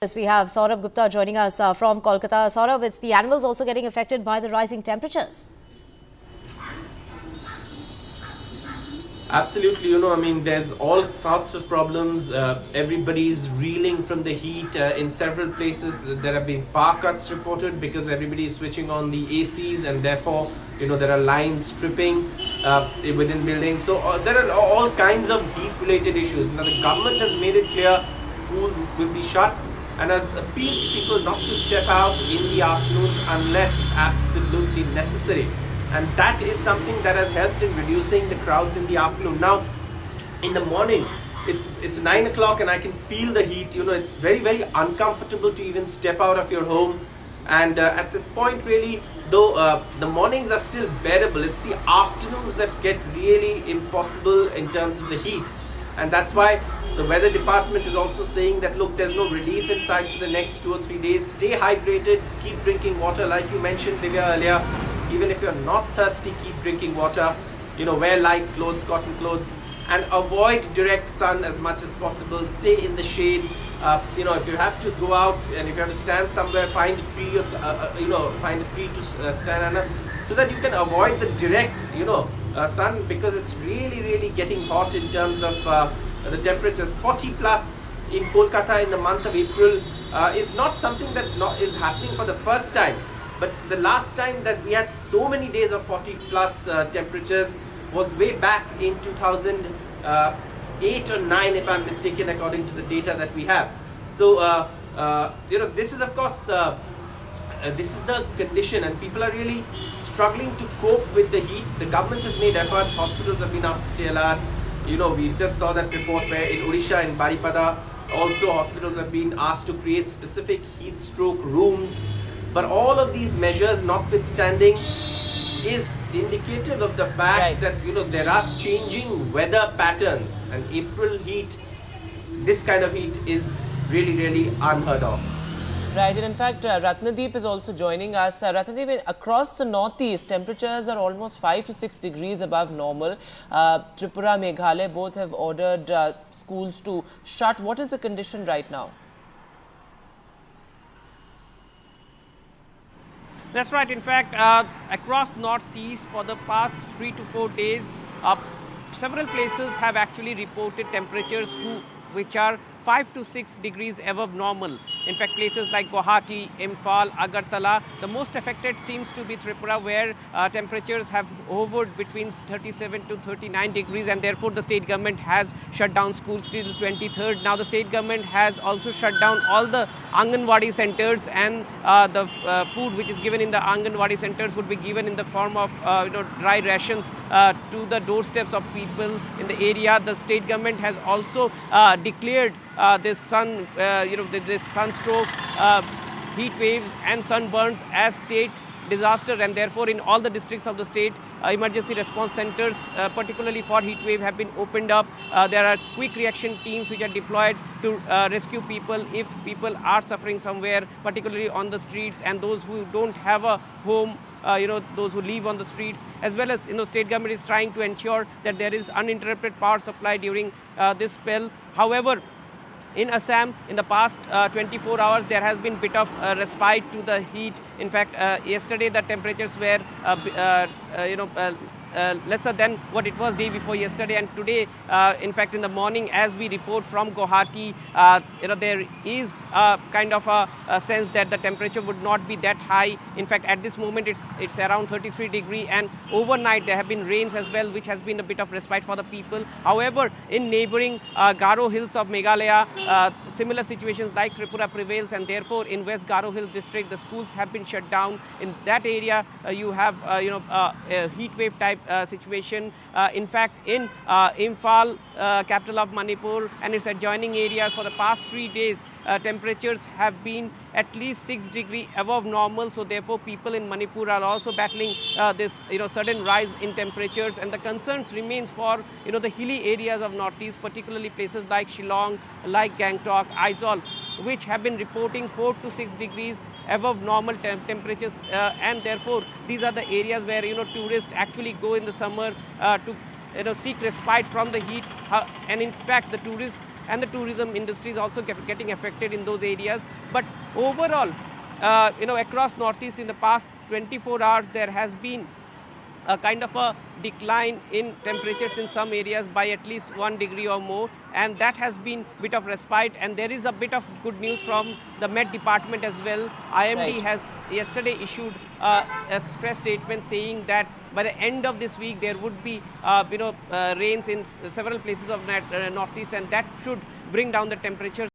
Yes, we have Saurabh Gupta joining us from Kolkata. Saurabh, it's the animals also getting affected by the rising temperatures. Absolutely, there's all sorts of problems. Everybody's reeling from the heat. In several places, there have been power cuts reported because everybody is switching on the ACs, and therefore, there are lines tripping within buildings. So there are all kinds of heat-related issues. Now, the government has made it clear schools will be shut and has appealed to people not to step out in the afternoons unless absolutely necessary. And that is something that has helped in reducing the crowds in the afternoon. Now, in the morning, it's 9 o'clock and I can feel the heat. It's very, very uncomfortable to even step out of your home. And at this point, really, though the mornings are still bearable, it's the afternoons that get really impossible in terms of the heat. And that's why the weather department is also saying that, look, there's no relief in sight for the next 2 or 3 days. Stay hydrated, keep drinking water. Like you mentioned, Divya, earlier, even if you're not thirsty, keep drinking water. Wear light clothes, cotton clothes, and avoid direct sun as much as possible. Stay in the shade. If you have to go out and if you have to stand somewhere, find a tree or find a tree to stand under, so that you can avoid the direct sun, because it's really, really getting hot in terms of the temperatures. 40 plus in Kolkata in the month of April is not something is happening for the first time. But the last time that we had so many days of 40 plus temperatures was way back in 2008 or 9, if I'm mistaken, according to the data that we have. So, this is, of course, this is the condition, and people are really struggling to cope with the heat. The government has made efforts. Hospitals have been asked to stay alert. We just saw that report where in Odisha, in Baripada, also hospitals have been asked to create specific heat stroke rooms. But all of these measures notwithstanding is indicative of the fact that there are changing weather patterns, and April heat, this kind of heat, is really, really unheard of. Right, and in fact, Ratnadeep is also joining us. Ratnadeep, across the northeast, temperatures are almost 5 to 6 degrees above normal. Tripura, Meghalaya both have ordered schools to shut. What is the condition right now? That's right. In fact, across northeast for the past 3 to 4 days, several places have actually reported temperatures which are 5 to 6 degrees above normal. In fact, places like Guwahati, Imphal, Agartala, the most affected seems to be Tripura, where temperatures have hovered between 37 to 39 degrees, and therefore the state government has shut down schools till the 23rd. Now the state government has also shut down all the Anganwadi centers, and the food which is given in the Anganwadi centers would be given in the form of dry rations to the doorsteps of people in the area. The state government has also declared this sunstrokes, heat waves and sunburns as state disaster, and therefore in all the districts of the state, emergency response centers, particularly for heat wave, have been opened up. There are quick reaction teams which are deployed to rescue people if people are suffering somewhere, particularly on the streets, and those who don't have a home, those who live on the streets, as well as state government is trying to ensure that there is uninterrupted power supply during this spell. However, in Assam, in the past 24 hours, there has been bit of respite to the heat. In fact, yesterday the temperatures were lesser than what it was day before yesterday, and today, in fact, in the morning, as we report from Guwahati, there is kind of a sense that the temperature would not be that high. In fact, at this moment, it's around 33 degrees, and overnight there have been rains as well, which has been a bit of respite for the people. However, in neighboring Garo Hills of Meghalaya, similar situations like Tripura prevails, and therefore in West Garo Hills district, the schools have been shut down. In that area, you have a heat wave type situation. In fact, in Imphal, capital of Manipur, and its adjoining areas, for the past 3 days, temperatures have been at least 6 degrees above normal. So therefore, people in Manipur are also battling this sudden rise in temperatures, and the concerns remains for the hilly areas of northeast, particularly places like Shillong, like Gangtok, Aizawl, which have been reporting 4 to 6 degrees above normal temperatures, and therefore these are the areas where tourists actually go in the summer to seek respite from the heat, and in fact the tourists and the tourism industry is also getting affected in those areas. But overall, across Northeast in the past 24 hours, there has been a kind of a decline in temperatures in some areas by at least 1 degree or more, and that has been a bit of respite. And there is a bit of good news from the Met Department as well. IMD has yesterday issued a press statement saying that by the end of this week there would be rains in several places of Northeast, and that should bring down the temperatures.